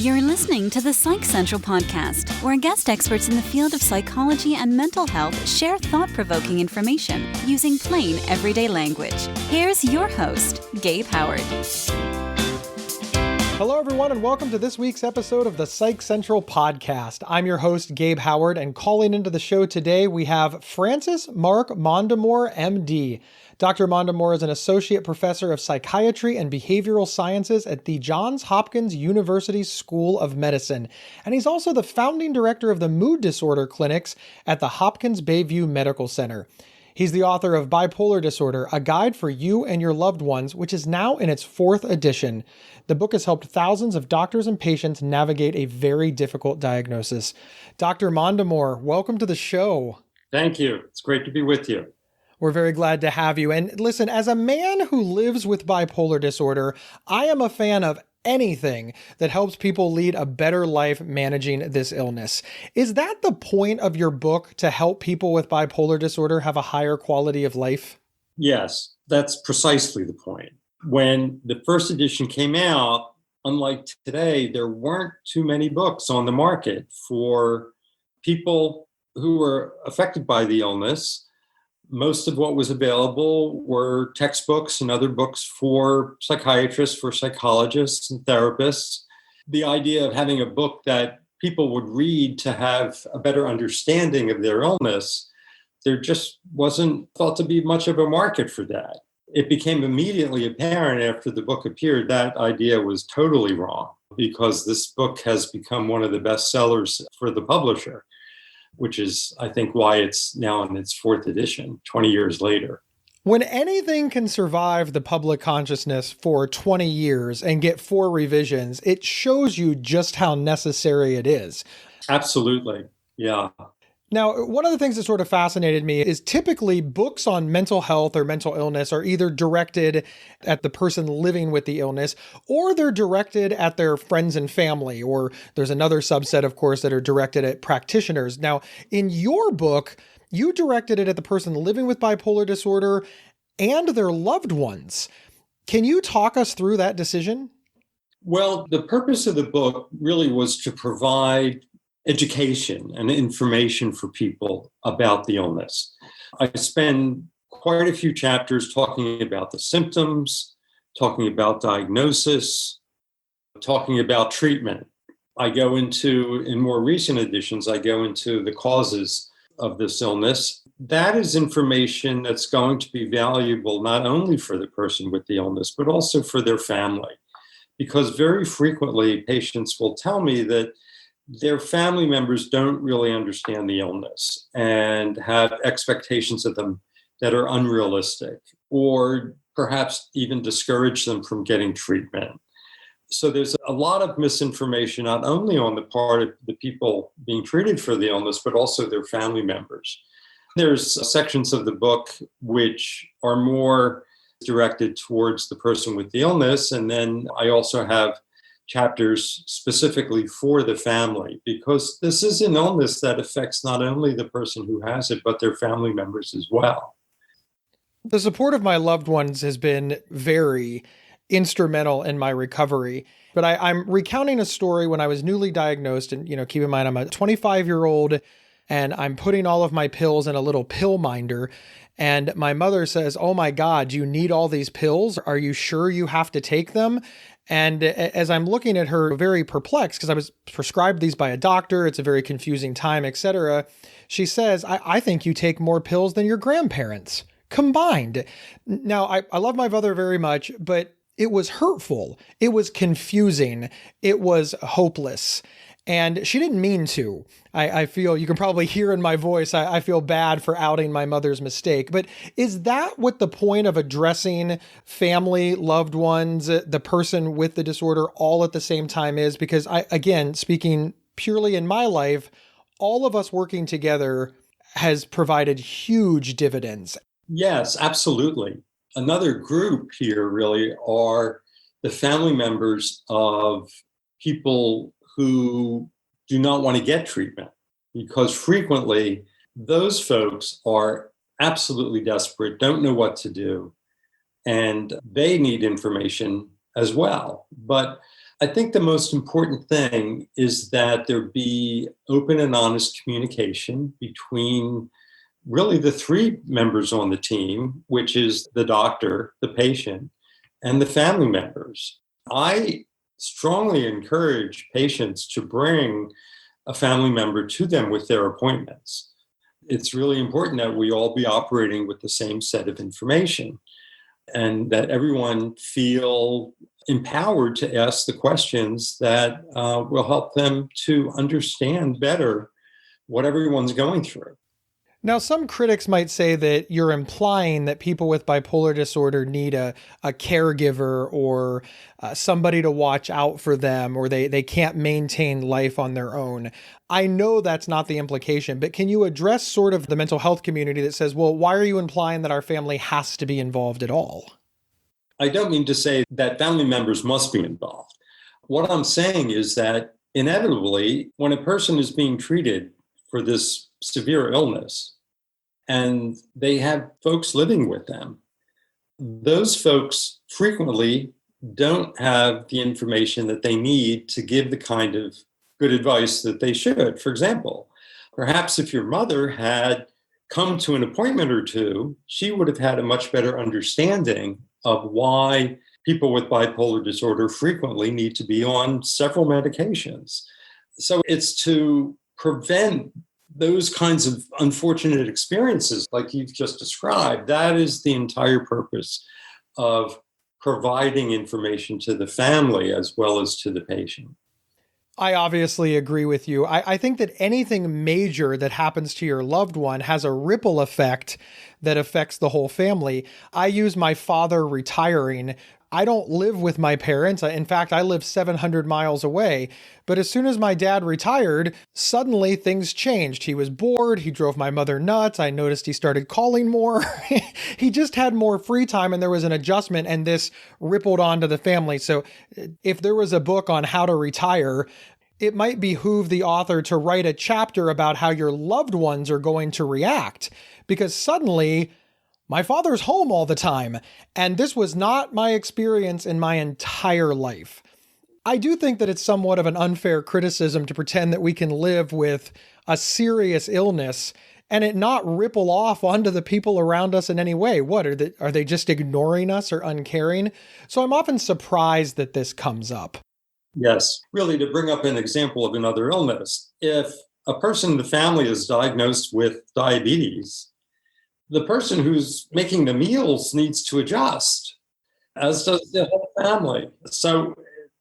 You're listening to the Psych Central podcast, where guest experts in the field of psychology and mental health share thought-provoking information using plain, everyday language. Here's your host, Gabe Howard. Hello, everyone, and welcome to this week's episode of the Psych Central podcast. I'm your host, Gabe Howard, and calling into the show today, we have Francis Mark Mondimore, MD. Dr. Mondimore is an associate professor of psychiatry and behavioral sciences at the Johns Hopkins University School of Medicine, and he's also the founding director of the mood disorder clinics at the Hopkins Bayview Medical Center. He's the author of Bipolar Disorder, A Guide for You and Your Loved Ones, which is now in its 4th edition. The book has helped thousands of doctors and patients navigate a very difficult diagnosis. Dr. Mondimore, welcome to the show. Thank you. It's great to be with you. We're very glad to have you. And listen, as a man who lives with bipolar disorder, I am a fan of anything that helps people lead a better life managing this illness. Is that the point of your book, to help people with bipolar disorder have a higher quality of life? Yes, that's precisely the point. When the first edition came out, unlike today, there weren't too many books on the market for people who were affected by the illness. Most of what was available were textbooks and other books for psychiatrists, for psychologists and therapists. The idea of having a book that people would read to have a better understanding of their illness, there just wasn't thought to be much of a market for that. It became immediately apparent after the book appeared that idea was totally wrong, because this book has become one of the best sellers for the publisher, which is, I think, why it's now in its 4th edition, 20 years later. When anything can survive the public consciousness for 20 years and get 4 revisions, it shows you just how necessary it is. Absolutely. Yeah. Now, one of the things that sort of fascinated me is typically books on mental health or mental illness are either directed at the person living with the illness, or they're directed at their friends and family, or there's another subset, of course, that are directed at practitioners. Now, in your book, you directed it at the person living with bipolar disorder and their loved ones. Can you talk us through that decision? Well, the purpose of the book really was to provide education and information for people about the illness. I spend quite a few chapters talking about the symptoms, talking about diagnosis, talking about treatment. In more recent editions, I go into the causes of this illness. That is information that's going to be valuable not only for the person with the illness, but also for their family. Because very frequently, patients will tell me that their family members don't really understand the illness and have expectations of them that are unrealistic, or perhaps even discourage them from getting treatment. So there's a lot of misinformation, not only on the part of the people being treated for the illness, but also their family members. There's sections of the book which are more directed towards the person with the illness. And then I also have chapters specifically for the family, because this is an illness that affects not only the person who has it, but their family members as well. The support of my loved ones has been very instrumental in my recovery. But I'm recounting a story when I was newly diagnosed, and keep in mind I'm a 25-year-old and I'm putting all of my pills in a little pill minder. And my mother says, "Oh my God, you need all these pills? Are you sure you have to take them?" And as I'm looking at her, very perplexed, because I was prescribed these by a doctor, it's a very confusing time, etc., she says, I think you take more pills than your grandparents combined. Now, I love my mother very much, but it was hurtful. It was confusing. It was hopeless. And she didn't mean to. I feel, you can probably hear in my voice, I feel bad for outing my mother's mistake. But is that what the point of addressing family, loved ones, the person with the disorder all at the same time is? Because again, speaking purely in my life, all of us working together has provided huge dividends. Yes, absolutely. Another group here really are the family members of people who do not want to get treatment, because frequently those folks are absolutely desperate, don't know what to do, and they need information as well. But I think the most important thing is that there be open and honest communication between really the three members on the team, which is the doctor, the patient, and the family members. I strongly encourage patients to bring a family member to them with their appointments. It's really important that we all be operating with the same set of information and that everyone feel empowered to ask the questions that will help them to understand better what everyone's going through. Now, some critics might say that you're implying that people with bipolar disorder need a caregiver or somebody to watch out for them, or they can't maintain life on their own. I know that's not the implication, but can you address sort of the mental health community that says, well, why are you implying that our family has to be involved at all? I don't mean to say that family members must be involved. What I'm saying is that inevitably, when a person is being treated for this severe illness and they have folks living with them, those folks frequently don't have the information that they need to give the kind of good advice that they should. For example, perhaps if your mother had come to an appointment or two, she would have had a much better understanding of why people with bipolar disorder frequently need to be on several medications. So it's to prevent those kinds of unfortunate experiences like you've just described. That is the entire purpose of providing information to the family as well as to the patient. I obviously agree with you. I think that anything major that happens to your loved one has a ripple effect that affects the whole family. I use my father retiring. I don't live with my parents. In fact, I live 700 miles away. But as soon as my dad retired, suddenly things changed. He was bored. He drove my mother nuts. I noticed he started calling more. He just had more free time, and there was an adjustment, and this rippled onto the family. So if there was a book on how to retire, it might behoove the author to write a chapter about how your loved ones are going to react, because suddenly my father's home all the time, and this was not my experience in my entire life. I do think that it's somewhat of an unfair criticism to pretend that we can live with a serious illness and it not ripple off onto the people around us in any way. What, are they just ignoring us or uncaring? So I'm often surprised that this comes up. Yes, really, to bring up an example of another illness, if a person in the family is diagnosed with diabetes, the person who's making the meals needs to adjust, as does the whole family. So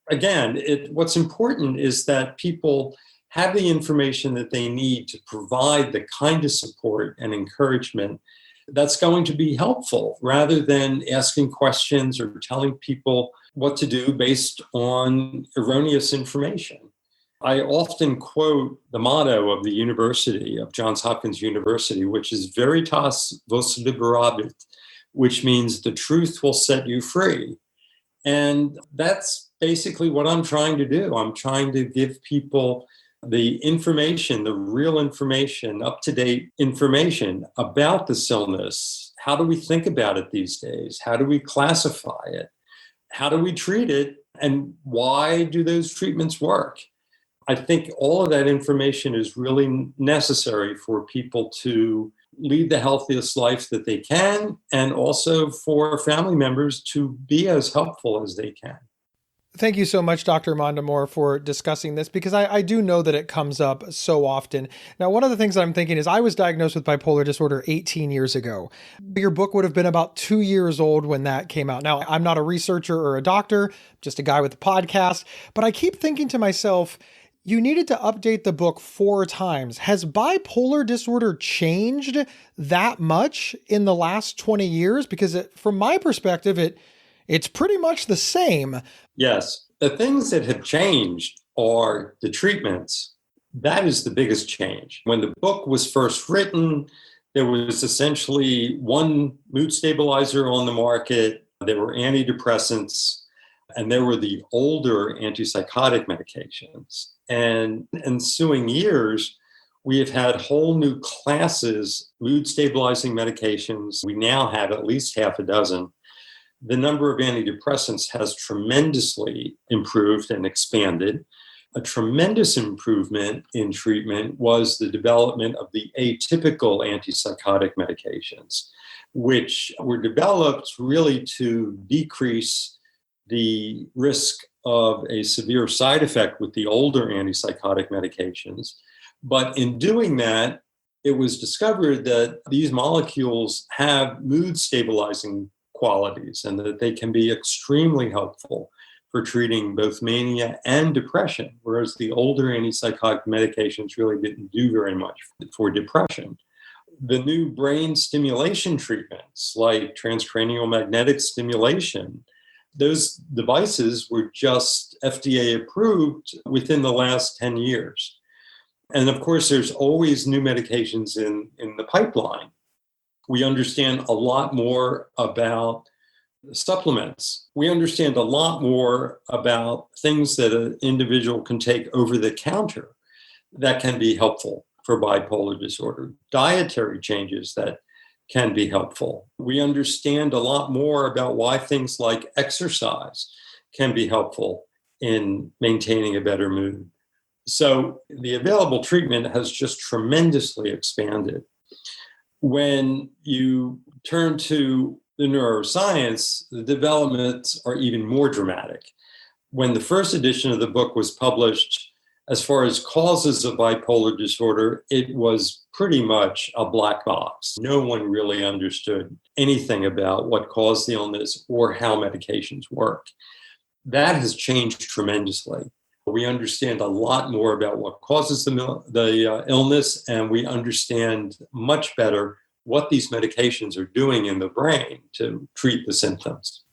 again, what's important is that people have the information that they need to provide the kind of support and encouragement that's going to be helpful, rather than asking questions or telling people what to do based on erroneous information. I often quote the motto of the university, of Johns Hopkins University, which is Veritas vos liberavit, which means the truth will set you free. And that's basically what I'm trying to do. I'm trying to give people the information, the real information, up-to-date information about this illness. How do we think about it these days? How do we classify it? How do we treat it? And why do those treatments work? I think all of that information is really necessary for people to lead the healthiest life that they can, and also for family members to be as helpful as they can. Thank you so much, Dr. Mondimore, for discussing this, because I do know that it comes up so often. Now, one of the things that I'm thinking is I was diagnosed with bipolar disorder 18 years ago. Your book would have been about 2 years old when that came out. Now, I'm not a researcher or a doctor, just a guy with a podcast, but I keep thinking to myself, you needed to update the book 4 times. Has bipolar disorder changed that much in the last 20 years? Because from my perspective, it's pretty much the same. Yes. The things that have changed are the treatments. That is the biggest change. When the book was first written, there was essentially one mood stabilizer on the market. There were antidepressants, and there were the older antipsychotic medications. And in ensuing years, we have had whole new classes, mood stabilizing medications. We now have at least half a dozen the number of antidepressants has tremendously improved and expanded. A tremendous improvement in treatment was the development of the atypical antipsychotic medications, which were developed really to decrease the risk of a severe side effect with the older antipsychotic medications. But in doing that, it was discovered that these molecules have mood stabilizing qualities and that they can be extremely helpful for treating both mania and depression, whereas the older antipsychotic medications really didn't do very much for depression. The new brain stimulation treatments like transcranial magnetic stimulation, those devices were just FDA approved within the last 10 years. And of course, there's always new medications in the pipeline. We understand a lot more about supplements. We understand a lot more about things that an individual can take over the counter that can be helpful for bipolar disorder, dietary changes that can be helpful. We understand a lot more about why things like exercise can be helpful in maintaining a better mood. So the available treatment has just tremendously expanded. When you turn to the neuroscience, the developments are even more dramatic. When the first edition of the book was published, as far as causes of bipolar disorder, it was pretty much a black box. No one really understood anything about what caused the illness or how medications work. That has changed tremendously. We understand a lot more about what causes the illness, and we understand much better what these medications are doing in the brain to treat the symptoms.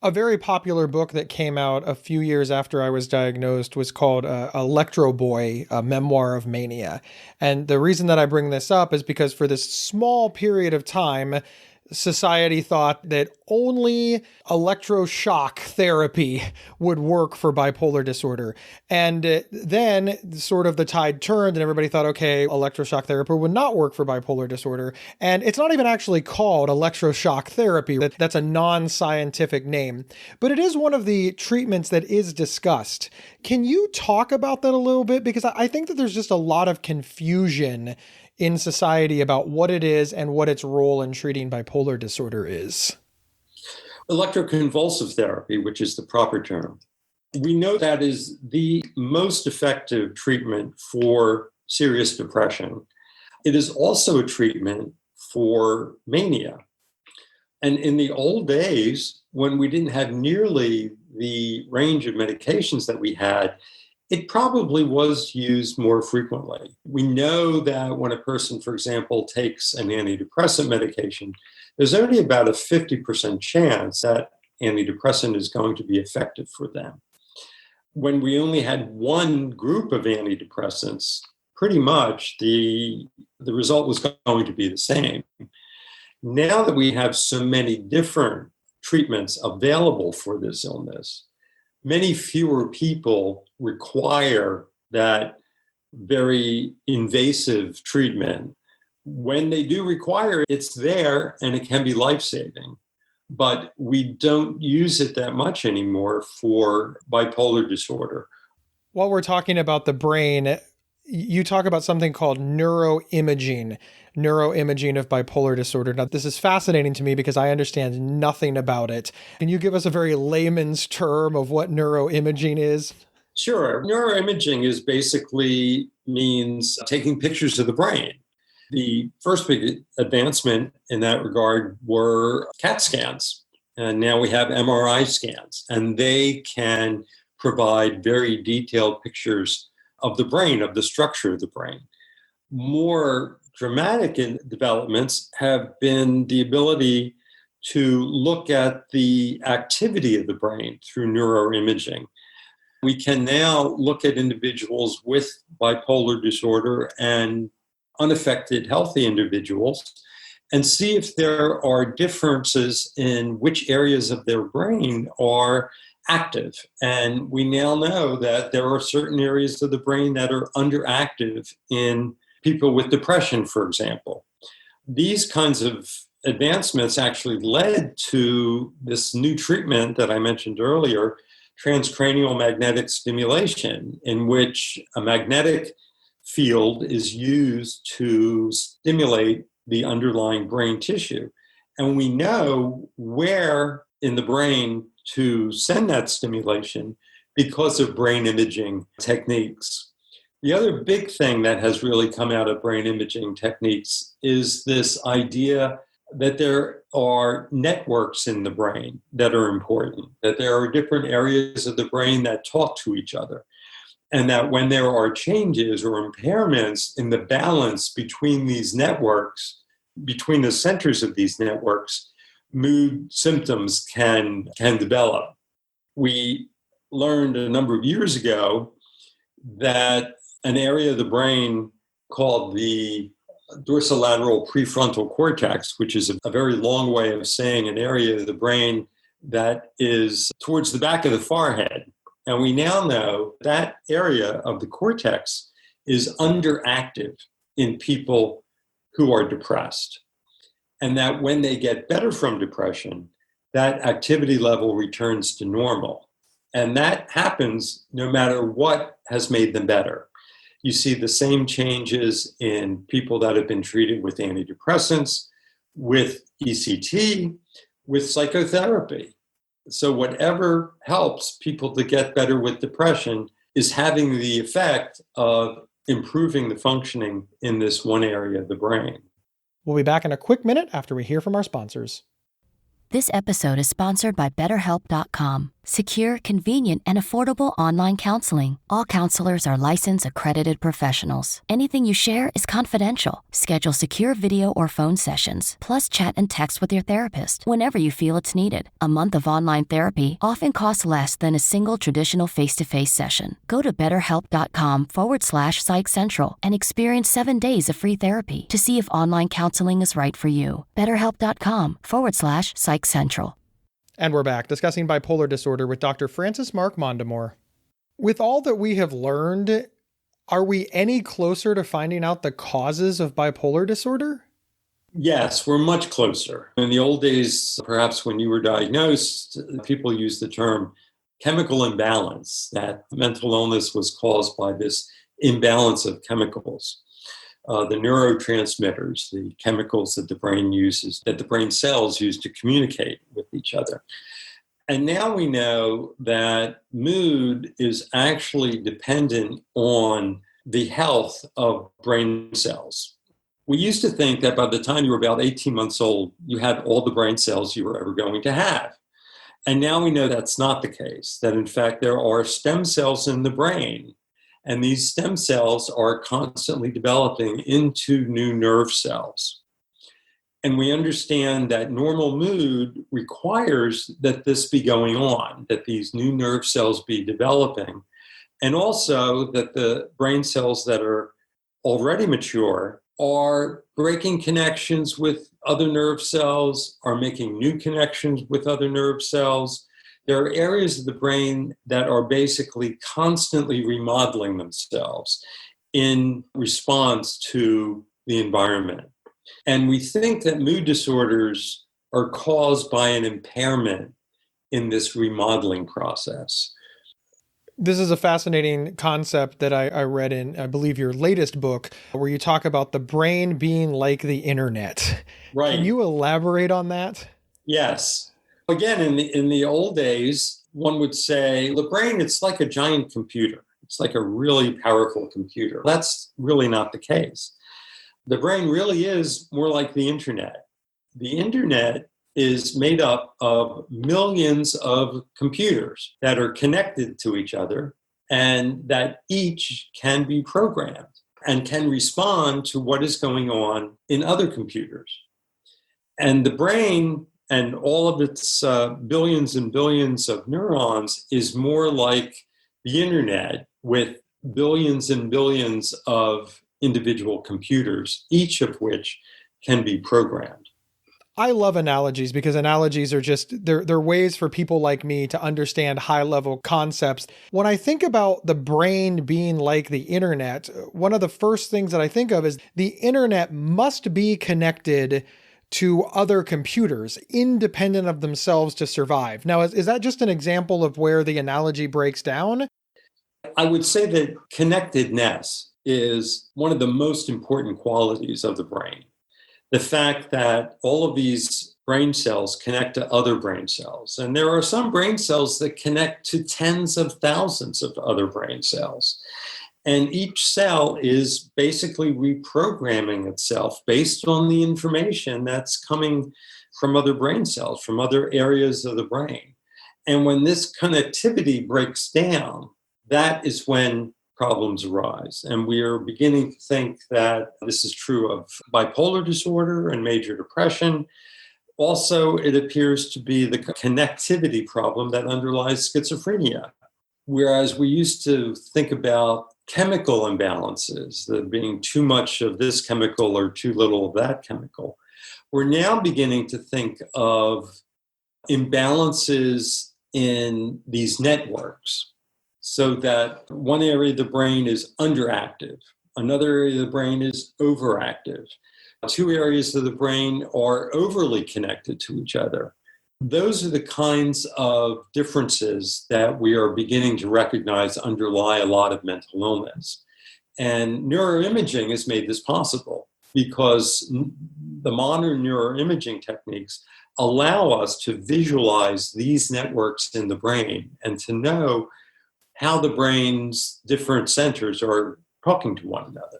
A very popular book that came out a few years after I was diagnosed was called Electro Boy, A Memoir of Mania. And the reason that I bring this up is because for this small period of time, society thought that only electroshock therapy would work for bipolar disorder. And then sort of the tide turned and everybody thought, okay, electroshock therapy would not work for bipolar disorder. And it's not even actually called electroshock therapy. That's a non-scientific name, but it is one of the treatments that is discussed. Can you talk about that a little bit? Because I think that there's just a lot of confusion in society about what it is and what its role in treating bipolar disorder is. Electroconvulsive therapy, which is the proper term, we know that is the most effective treatment for serious depression. It is also a treatment for mania. And in the old days, when we didn't have nearly the range of medications that we had, it probably was used more frequently. We know that when a person, for example, takes an antidepressant medication, there's only about a 50% chance that antidepressant is going to be effective for them. When we only had one group of antidepressants, pretty much the result was going to be the same. Now that we have so many different treatments available for this illness, many fewer people require that very invasive treatment. When they do require it, it's there and it can be life-saving. But we don't use it that much anymore for bipolar disorder. While we're talking about the brain, you talk about something called neuroimaging of bipolar disorder. Now, this is fascinating to me because I understand nothing about it. Can you give us a very layman's term of what neuroimaging is? Sure. Neuroimaging is basically means taking pictures of the brain. The first big advancement in that regard were CAT scans. And now we have MRI scans, and they can provide very detailed pictures of the brain, of the structure of the brain. More dramatic developments have been the ability to look at the activity of the brain through neuroimaging. We can now look at individuals with bipolar disorder and unaffected healthy individuals and see if there are differences in which areas of their brain are active. And we now know that there are certain areas of the brain that are underactive in people with depression, for example. These kinds of advancements actually led to this new treatment that I mentioned earlier, transcranial magnetic stimulation, in which a magnetic field is used to stimulate the underlying brain tissue. And we know where in the brain to send that stimulation because of brain imaging techniques. The other big thing that has really come out of brain imaging techniques is this idea that there are networks in the brain that are important, that there are different areas of the brain that talk to each other, and that when there are changes or impairments in the balance between these networks, between the centers of these networks, mood symptoms can develop. We learned a number of years ago that an area of the brain called the dorsolateral prefrontal cortex, which is a very long way of saying an area of the brain that is towards the back of the forehead. And we now know that area of the cortex is underactive in people who are depressed. And that when they get better from depression, that activity level returns to normal. And that happens no matter what has made them better. You see the same changes in people that have been treated with antidepressants, with ECT, with psychotherapy. So whatever helps people to get better with depression is having the effect of improving the functioning in this one area of the brain. We'll be back in a quick minute after we hear from our sponsors. This episode is sponsored by BetterHelp.com. Secure, convenient, and affordable online counseling. All counselors are licensed, accredited professionals. Anything you share is confidential. Schedule secure video or phone sessions, plus chat and text with your therapist whenever you feel it's needed. A month of online therapy often costs less than a single traditional face-to-face session. Go to BetterHelp.com/Psych Central and experience 7 days of free therapy to see if online counseling is right for you. BetterHelp.com/Psych Central. And we're back discussing bipolar disorder with Dr. Francis Mark Mondimore. With all that we have learned, are we any closer to finding out the causes of bipolar disorder? Yes, we're much closer. In the old days, perhaps when you were diagnosed, people used the term chemical imbalance, that mental illness was caused by this imbalance of chemicals. The neurotransmitters, the chemicals that the brain uses, that the brain cells use to communicate with each other. And now we know that mood is actually dependent on the health of brain cells. We used to think that by the time you were about 18 months old, you had all the brain cells you were ever going to have. And now we know that's not the case, that in fact there are stem cells in the brain. And these stem cells are constantly developing into new nerve cells. And we understand that normal mood requires that this be going on, that these new nerve cells be developing, and also that the brain cells that are already mature are breaking connections with other nerve cells, are making new connections with other nerve cells. There are areas of the brain that are basically constantly remodeling themselves in response to the environment. And we think that mood disorders are caused by an impairment in this remodeling process. This is a fascinating concept that I read in, I believe, your latest book, where you talk about the brain being like the internet. Right. Can you elaborate on that? Yes. Again, in the old days, one would say the brain, it's like a giant computer. It's like a really powerful computer. That's really not the case. The brain really is more like the internet. The internet is made up of millions of computers that are connected to each other and that each can be programmed and can respond to what is going on in other computers. And the brain and all of its billions and billions of neurons is more like the internet with billions and billions of individual computers, each of which can be programmed. I love analogies because analogies are just, they're ways for people like me to understand high-level concepts. When I think about the brain being like the internet, one of the first things that I think of is the internet must be connected to other computers, independent of themselves to survive. Now, is that just an example of where the analogy breaks down? I would say that connectedness is one of the most important qualities of the brain. The fact that all of these brain cells connect to other brain cells. And there are some brain cells that connect to tens of thousands of other brain cells. And each cell is basically reprogramming itself based on the information that's coming from other brain cells, from other areas of the brain. And when this connectivity breaks down, that is when problems arise. And we are beginning to think that this is true of bipolar disorder and major depression. Also, it appears to be the connectivity problem that underlies schizophrenia. Whereas we used to think about chemical imbalances, there being too much of this chemical or too little of that chemical, we're now beginning to think of imbalances in these networks, so that one area of the brain is underactive, another area of the brain is overactive. Two areas of the brain are overly connected to each other. Those are the kinds of differences that we are beginning to recognize underlie a lot of mental illness. And neuroimaging has made this possible because the modern neuroimaging techniques allow us to visualize these networks in the brain and to know how the brain's different centers are talking to one another.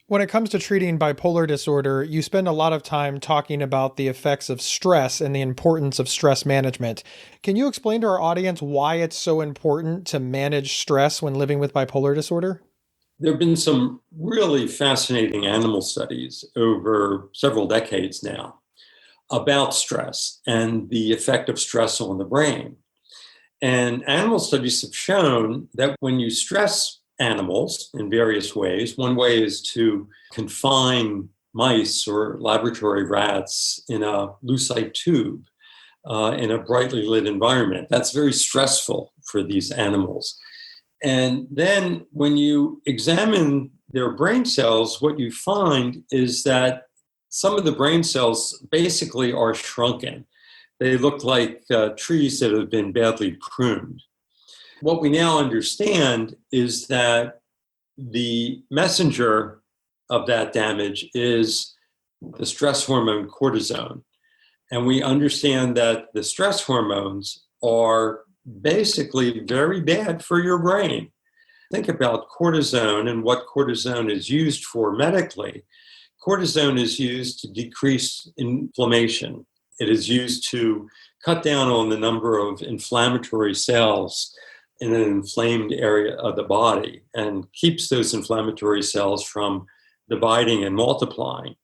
When it comes to treating bipolar disorder, you spend a lot of time talking about the effects of stress and the importance of stress management. Can you explain to our audience why it's so important to manage stress when living with bipolar disorder? There have been some really fascinating animal studies over several decades now about stress and the effect of stress on the brain. And animal studies have shown that when you stress animals in various ways, one way is to confine mice or laboratory rats in a lucite tube in a brightly lit environment. That's very stressful for these animals. And then when you examine their brain cells, what you find is that some of the brain cells basically are shrunken. They look like trees that have been badly pruned. What we now understand is that the messenger of that damage is the stress hormone cortisone. And we understand that the stress hormones are basically very bad for your brain. Think about cortisone and what cortisone is used for medically. Cortisone is used to decrease inflammation. It is used to cut down on the number of inflammatory cells in an inflamed area of the body and keeps those inflammatory cells from dividing and multiplying.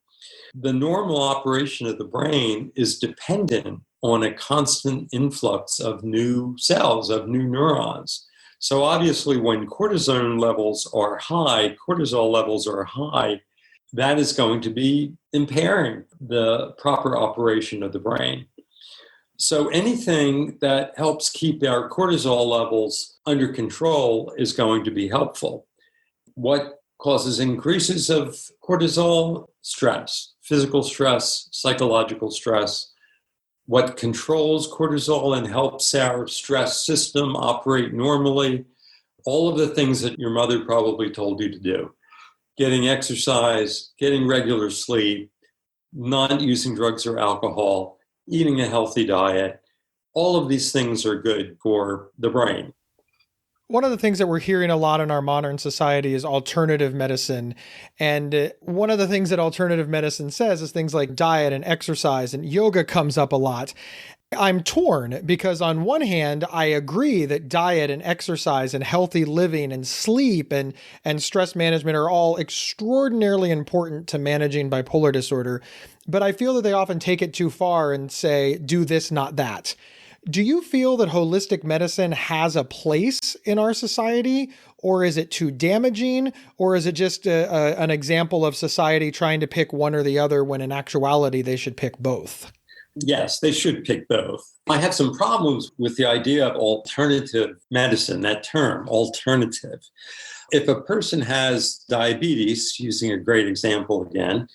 The normal operation of the brain is dependent on a constant influx of new cells, of new neurons. So obviously when cortisol levels are high, that is going to be impairing the proper operation of the brain. So anything that helps keep our cortisol levels under control is going to be helpful. What causes increases of cortisol? Stress, physical stress, psychological stress. What controls cortisol and helps our stress system operate normally? All of the things that your mother probably told you to do. Getting exercise, getting regular sleep, not using drugs or alcohol, eating a healthy diet, all of these things are good for the brain. One of the things that we're hearing a lot in our modern society is alternative medicine. And one of the things that alternative medicine says is things like diet and exercise, and yoga comes up a lot. I'm torn because on one hand, I agree that diet and exercise and healthy living and sleep and stress management are all extraordinarily important to managing bipolar disorder. But I feel that they often take it too far and say, do this, not that. Do you feel that holistic medicine has a place in our society, or is it too damaging, or is it just an example of society trying to pick one or the other when in actuality they should pick both? Yes, they should pick both. I have some problems with the idea of alternative medicine, that term, alternative. If a person has diabetes, using a great example again,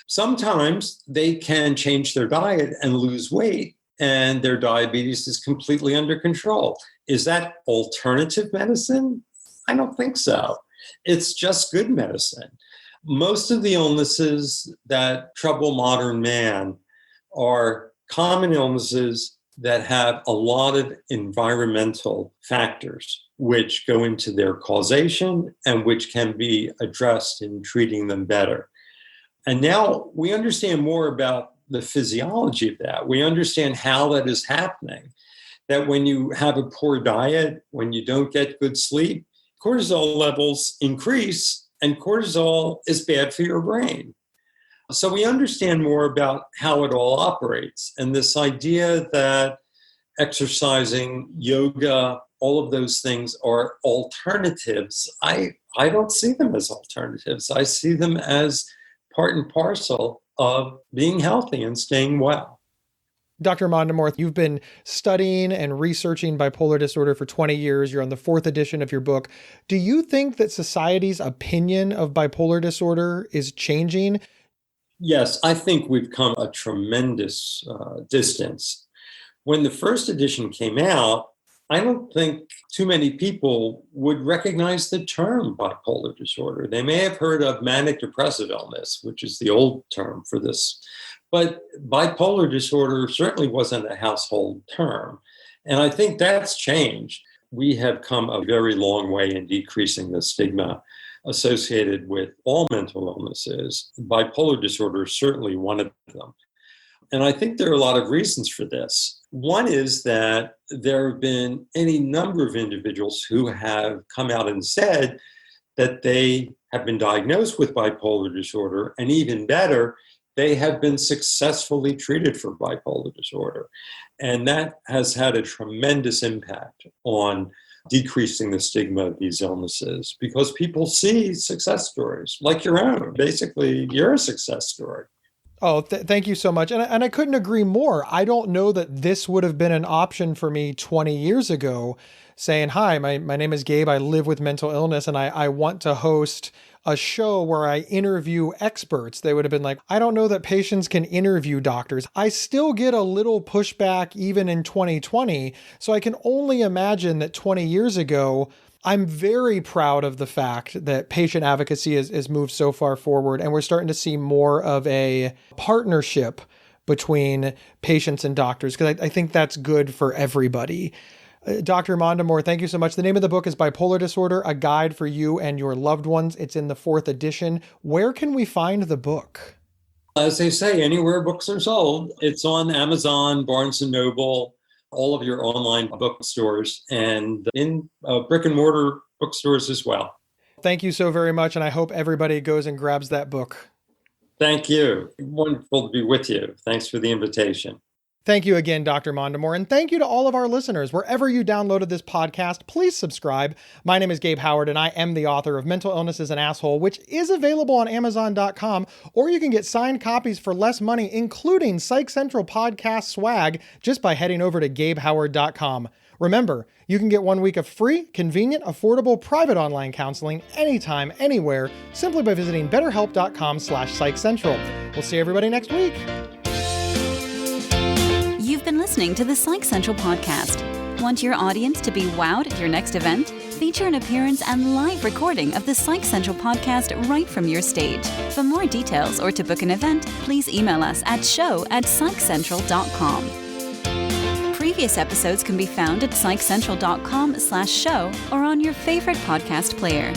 Sometimes they can change their diet and lose weight, and their diabetes is completely under control. Is that alternative medicine? I don't think so. It's just good medicine. Most of the illnesses that trouble modern man are common illnesses that have a lot of environmental factors which go into their causation and which can be addressed in treating them better. And now we understand more about the physiology of that. We understand how that is happening, that when you have a poor diet, when you don't get good sleep, cortisol levels increase, and cortisol is bad for your brain. So we understand more about how it all operates. And this idea that exercising, yoga, all of those things are alternatives, I don't see them as alternatives. I see them as part and parcel of being healthy and staying well. Dr. Mondimore, you've been studying and researching bipolar disorder for 20 years. You're on the 4th edition of your book. Do you think that society's opinion of bipolar disorder is changing? Yes, I think we've come a tremendous distance. When the first edition came out, I don't think too many people would recognize the term bipolar disorder. They may have heard of manic depressive illness, which is the old term for this. But bipolar disorder certainly wasn't a household term. And I think that's changed. We have come a very long way in decreasing the stigma associated with all mental illnesses. Bipolar disorder is certainly one of them. And I think there are a lot of reasons for this. One is that there have been any number of individuals who have come out and said that they have been diagnosed with bipolar disorder, and even better, they have been successfully treated for bipolar disorder. And that has had a tremendous impact on decreasing the stigma of these illnesses, because people see success stories like your own. Basically, you're a success story. Oh, thank you so much. And I couldn't agree more. I don't know that this would have been an option for me 20 years ago, saying, hi, my name is Gabe. I live with mental illness and I want to host a show where I interview experts. They would have been like, I don't know that patients can interview doctors. I still get a little pushback even in 2020. So I can only imagine that 20 years ago, I'm very proud of the fact that patient advocacy has moved so far forward, and we're starting to see more of a partnership between patients and doctors, because I think that's good for everybody. Dr. Mondimore, thank you so much. The name of the book is Bipolar Disorder, A Guide for You and Your Loved Ones. It's in the 4th edition. Where can we find the book? As they say, anywhere books are sold. It's on Amazon, Barnes & Noble, all of your online bookstores, and in brick and mortar bookstores as well. Thank you so very much. And I hope everybody goes and grabs that book. Thank you. Wonderful to be with you. Thanks for the invitation. Thank you again, Dr. Mondimore, and thank you to all of our listeners. Wherever you downloaded this podcast, please subscribe. My name is Gabe Howard, and I am the author of Mental Illness is an Asshole, which is available on Amazon.com, or you can get signed copies for less money, including Psych Central podcast swag, just by heading over to GabeHoward.com. Remember, you can get 1 week of free, convenient, affordable, private online counseling anytime, anywhere, simply by visiting BetterHelp.com/PsychCentral. We'll see everybody next week. You've been listening to the Psych Central podcast. Want your audience to be wowed at your next event? Feature an appearance and live recording of the Psych Central podcast right from your stage. For more details or to book an event, please email us at show@psychcentral.com. Previous episodes can be found at psychcentral.com/show or on your favorite podcast player.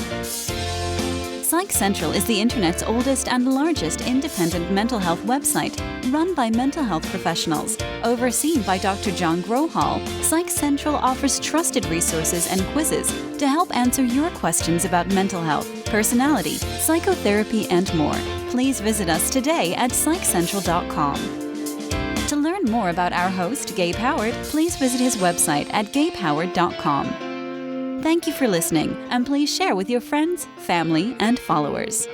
Psych Central is the internet's oldest and largest independent mental health website, run by mental health professionals. Overseen by Dr. John Grohol, Psych Central offers trusted resources and quizzes to help answer your questions about mental health, personality, psychotherapy, and more. Please visit us today at psychcentral.com. To learn more about our host, Gabe Howard, please visit his website at gabehoward.com. Thank you for listening, and please share with your friends, family, and followers.